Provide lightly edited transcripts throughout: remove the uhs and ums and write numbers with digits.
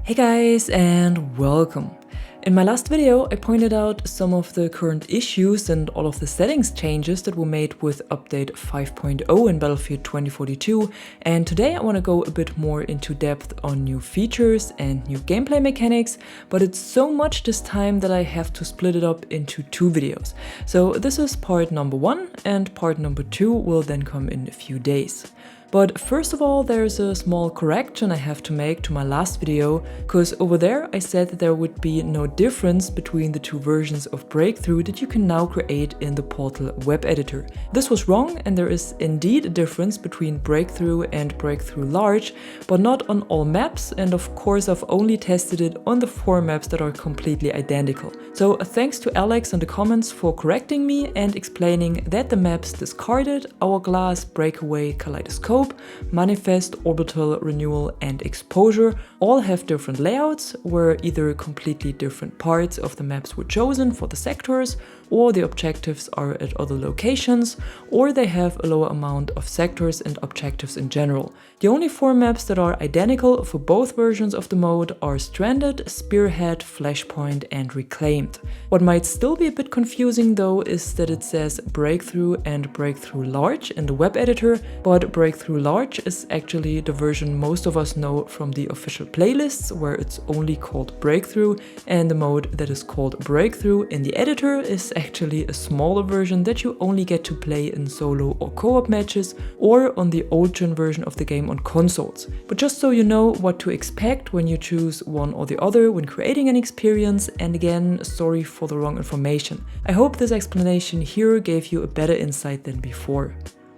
Hey guys, and welcome! In my last video, I pointed out some of the current issues and all of the settings changes that were made with update 5.0 in Battlefield 2042, and today I want to go a bit more into depth on new features and new gameplay mechanics, but it's so much this time that I have to split it up into two videos. So this is part number 1, and part number 2 will then come in a few days. But first of all, there's a small correction I have to make to my last video, because over there I said that there would be no difference between the two versions of Breakthrough that you can now create in the Portal web editor. This was wrong, and there is indeed a difference between Breakthrough and Breakthrough Large, but not on all maps, and of course I've only tested it on the 4 maps that are completely identical. So thanks to Alex in the comments for correcting me and explaining that the maps Discarded, Hourglass, Breakaway, Kaleidoscope, Manifest, Orbital, Renewal and Exposure all have different layouts, where either completely different parts of the maps were chosen for the sectors, or the objectives are at other locations, or they have a lower amount of sectors and objectives in general. The only 4 maps that are identical for both versions of the mode are Stranded, Spearhead, Flashpoint and Reclaimed. What might still be a bit confusing though is that it says Breakthrough and Breakthrough Large in the web editor, but Breakthrough Large is actually the version most of us know from the official playlists, where it's only called Breakthrough, and the mode that is called Breakthrough in the editor is actually a smaller version that you only get to play in solo or co-op matches, or on the old gen version of the game on consoles. But just so you know what to expect when you choose one or the other when creating an experience, and again, sorry for the wrong information. I hope this explanation here gave you a better insight than before.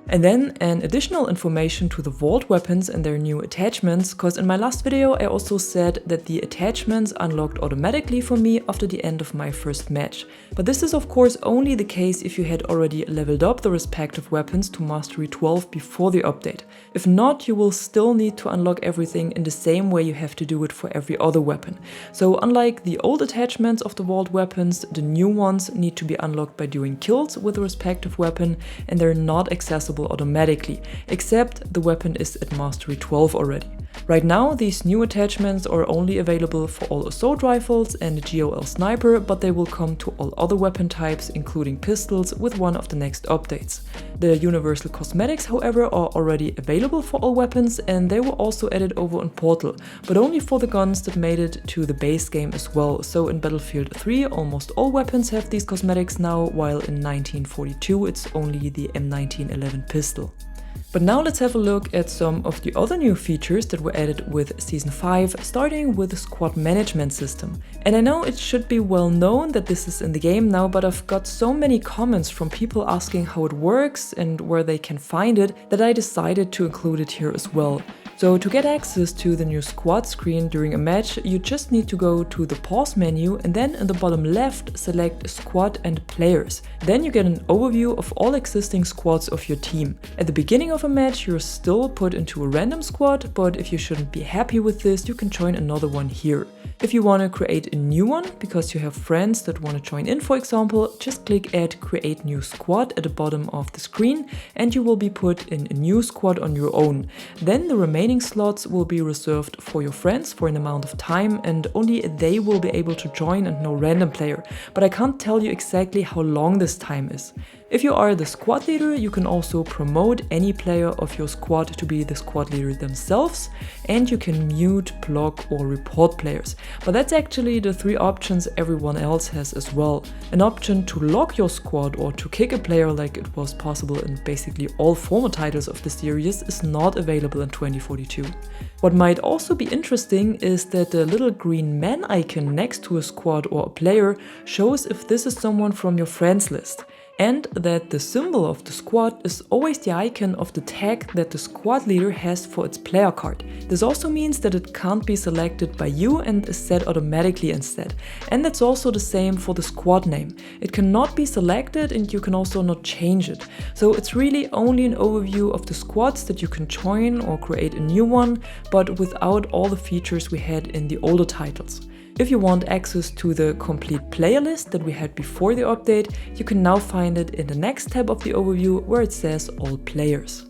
And then an additional information to the vault weapons and their new attachments, because in my last video I also said that the attachments unlocked automatically for me after the end of my first match. But this is of course only the case if you had already leveled up the respective weapons to Mastery 12 before the update. If not, you will still need to unlock everything in the same way you have to do it for every other weapon. So unlike the old attachments of the vault weapons, the new ones need to be unlocked by doing kills with the respective weapon, and they're not accessible automatically, except the weapon is at Mastery 12 already. Right now, these new attachments are only available for all assault rifles and the GOL sniper, but they will come to all other weapon types, including pistols, with one of the next updates. The universal cosmetics, however, are already available for all weapons, and they were also added over on Portal, but only for the guns that made it to the base game as well. So in Battlefield 3, almost all weapons have these cosmetics now, while in 1942 it's only the M1911 pistol. But now let's have a look at some of the other new features that were added with Season 5, starting with the squad management system. And I know it should be well known that this is in the game now, but I've got so many comments from people asking how it works and where they can find it that I decided to include it here as well. So to get access to the new squad screen during a match, you just need to go to the pause menu and then in the bottom left select squad and players. Then you get an overview of all existing squads of your team. At the beginning of a match you're still put into a random squad, but if you shouldn't be happy with this, you can join another one here. If you want to create a new one because you have friends that want to join in, for example, just click Add Create New Squad at the bottom of the screen and you will be put in a new squad on your own. Then the remaining slots will be reserved for your friends for an amount of time, and only they will be able to join and no random player. But I can't tell you exactly how long this time is. If you are the squad leader, you can also promote any player of your squad to be the squad leader themselves, and you can mute, block or report players. But that's actually the 3 options everyone else has as well. An option to lock your squad or to kick a player like it was possible in basically all former titles of the series is not available in 2042. What might also be interesting is that the little green man icon next to a squad or a player shows if this is someone from your friends list, and that the symbol of the squad is always the icon of the tag that the squad leader has for its player card. This also means that it can't be selected by you and is set automatically instead. And that's also the same for the squad name. It cannot be selected and you can also not change it. So it's really only an overview of the squads that you can join or create a new one, but without all the features we had in the older titles. If you want access to the complete player list that we had before the update, you can now find it in the next tab of the overview where it says All Players.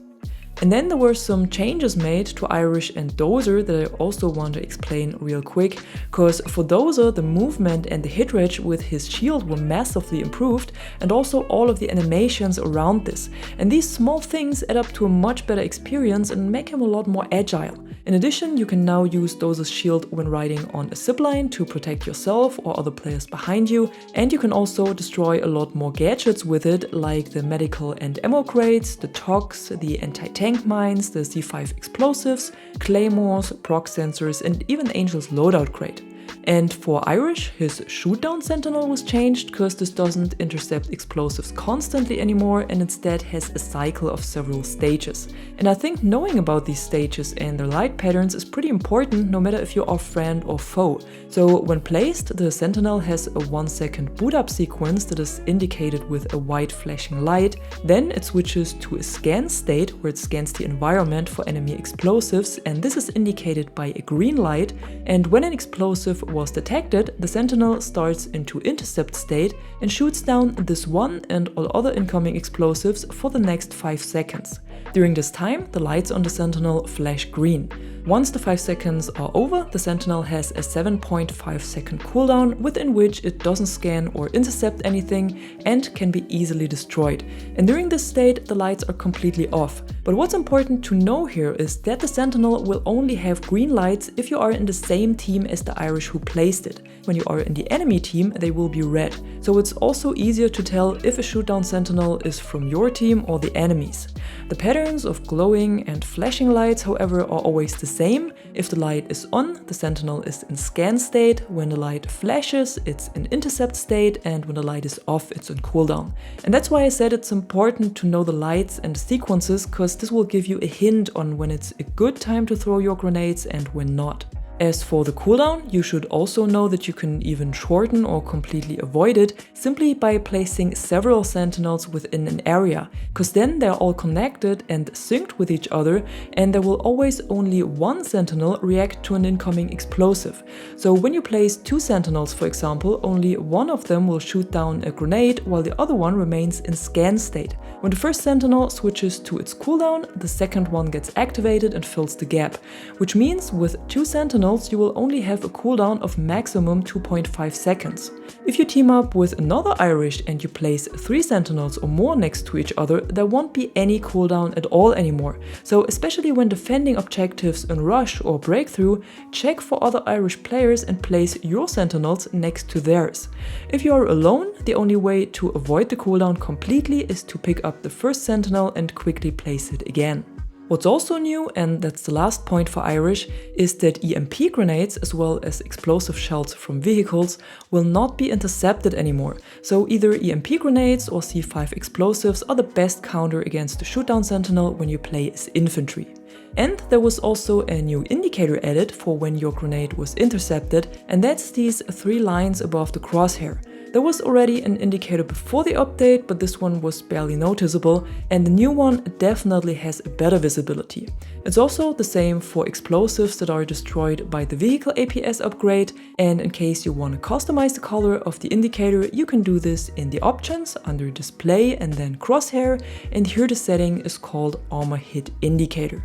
And then there were some changes made to Irish and Dozer that I also want to explain real quick, cause for Dozer the movement and the hit rate with his shield were massively improved, and also all of the animations around this. And these small things add up to a much better experience and make him a lot more agile. In addition, you can now use Dozer's shield when riding on a zipline to protect yourself or other players behind you, and you can also destroy a lot more gadgets with it, like the medical and ammo crates, the togs, the anti-tank mines, the C5 explosives, Claymores, Prox sensors, and even Angel's loadout crate. And for Irish, his Shootdown Sentinel was changed because this doesn't intercept explosives constantly anymore and instead has a cycle of several stages. And I think knowing about these stages and their light patterns is pretty important no matter if you are friend or foe. So when placed, the Sentinel has a 1-second boot up sequence that is indicated with a white flashing light, then it switches to a scan state where it scans the environment for enemy explosives, and this is indicated by a green light, and when an explosive was detected, the Sentinel starts into intercept state and shoots down this one and all other incoming explosives for the next 5 seconds. During this time, the lights on the Sentinel flash green. Once the 5 seconds are over, the Sentinel has a 7.5 second cooldown within which it doesn't scan or intercept anything and can be easily destroyed. And during this state, the lights are completely off. But what's important to know here is that the Sentinel will only have green lights if you are in the same team as the Irish who placed it. When you are in the enemy team, they will be red. So it's also easier to tell if a Shootdown Sentinel is from your team or the enemy's. The patterns of glowing and flashing lights, however, are always the same. If the light is on, the Sentinel is in scan state. When the light flashes, it's in intercept state, and when the light is off, it's on cooldown. And that's why I said it's important to know the lights and the sequences, because this will give you a hint on when it's a good time to throw your grenades and when not. As for the cooldown, you should also know that you can even shorten or completely avoid it simply by placing several sentinels within an area, because then they're all connected and synced with each other, and there will always only one sentinel react to an incoming explosive. So when you place 2 sentinels, for example, only one of them will shoot down a grenade while the other one remains in scan state. When the first sentinel switches to its cooldown, the second one gets activated and fills the gap, which means with 2 sentinels you will only have a cooldown of maximum 2.5 seconds. If you team up with another Irish and you place 3 sentinels or more next to each other, there won't be any cooldown at all anymore. So especially when defending objectives in rush or breakthrough, check for other Irish players and place your sentinels next to theirs. If you are alone, the only way to avoid the cooldown completely is to pick up the first sentinel and quickly place it again. What's also new, and that's the last point for Irish, is that EMP grenades as well as explosive shells from vehicles will not be intercepted anymore. So either EMP grenades or C5 explosives are the best counter against the Shootdown Sentinel when you play as infantry. And there was also a new indicator added for when your grenade was intercepted, and that's these 3 lines above the crosshair. There was already an indicator before the update, but this one was barely noticeable, and the new one definitely has a better visibility. It's also the same for explosives that are destroyed by the vehicle APS upgrade, and in case you want to customize the color of the indicator, you can do this in the options under display and then crosshair, and here the setting is called armor hit indicator.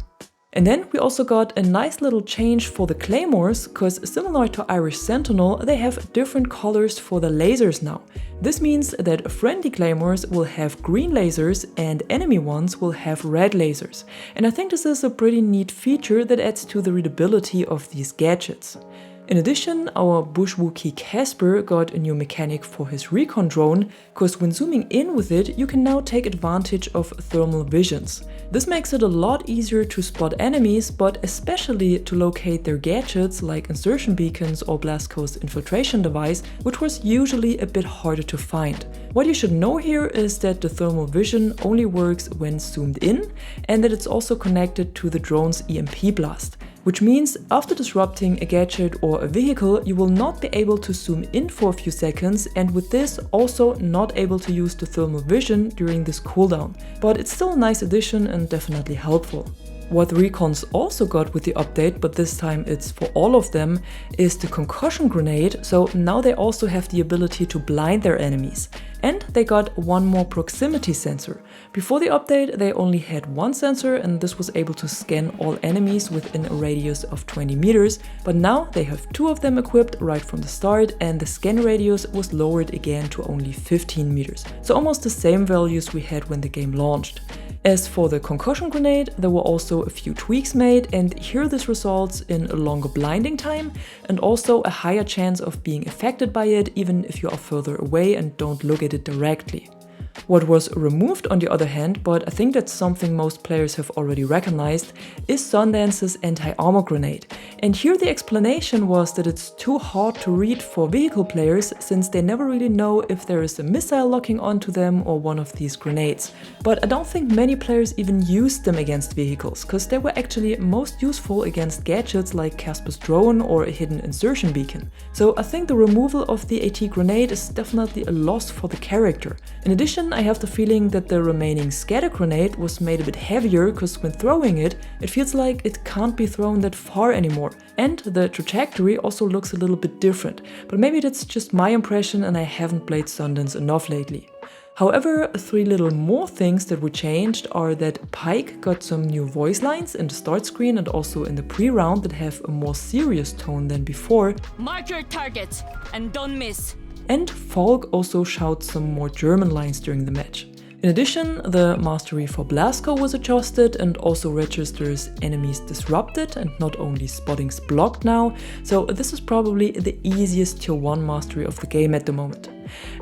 And then we also got a nice little change for the Claymores, because similar to Irish Sentinel, they have different colors for the lasers now. This means that friendly Claymores will have green lasers and enemy ones will have red lasers. And I think this is a pretty neat feature that adds to the readability of these gadgets. In addition, our Bush Wookiee Casper got a new mechanic for his Recon drone, because when zooming in with it, you can now take advantage of thermal visions. This makes it a lot easier to spot enemies, but especially to locate their gadgets like insertion beacons or Blasco's infiltration device, which was usually a bit harder to find. What you should know here is that the thermal vision only works when zoomed in, and that it's also connected to the drone's EMP blast. Which means after disrupting a gadget or a vehicle, you will not be able to zoom in for a few seconds, and with this also not able to use the thermal vision during this cooldown. But it's still a nice addition and definitely helpful. What the Recons also got with the update, but this time it's for all of them, is the concussion grenade, so now they also have the ability to blind their enemies. And they got one more proximity sensor. Before the update they only had one sensor, and this was able to scan all enemies within a radius of 20 meters, but now they have two of them equipped right from the start, and the scan radius was lowered again to only 15 meters. So almost the same values we had when the game launched. As for the concussion grenade, there were also a few tweaks made, and here this results in a longer blinding time and also a higher chance of being affected by it even if you are further away and don't look at it directly. What was removed on the other hand, but I think that's something most players have already recognized, is Sundance's anti-armor grenade. And here the explanation was that it's too hard to read for vehicle players since they never really know if there is a missile locking onto them or one of these grenades. But I don't think many players even used them against vehicles, because they were actually most useful against gadgets like Caspers drone or a hidden insertion beacon. So I think the removal of the AT grenade is definitely a loss for the character. In addition, I have the feeling that the remaining scatter grenade was made a bit heavier, because when throwing it, it feels like it can't be thrown that far anymore. And the trajectory also looks a little bit different, but maybe that's just my impression and I haven't played Sundance enough lately. However, three little more things that were changed are that Paik got some new voice lines in the start screen and also in the pre-round that have a more serious tone than before. Mark your target and don't miss. And Falck also shouts some more German lines during the match. In addition, the mastery for Blasco was adjusted and also registers enemies disrupted and not only spottings blocked now, so this is probably the easiest tier 1 mastery of the game at the moment.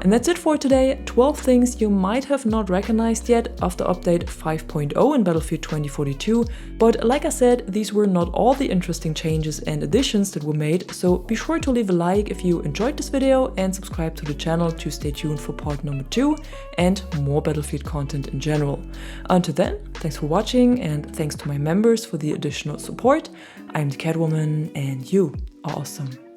And that's it for today. 12 things you might have not recognized yet after update 5.0 in Battlefield 2042, but like I said, these were not all the interesting changes and additions that were made, so be sure to leave a like if you enjoyed this video and subscribe to the channel to stay tuned for part number 2 and more Battlefield content in general. Until then, thanks for watching and thanks to my members for the additional support. I'm the Catwoman and you are awesome.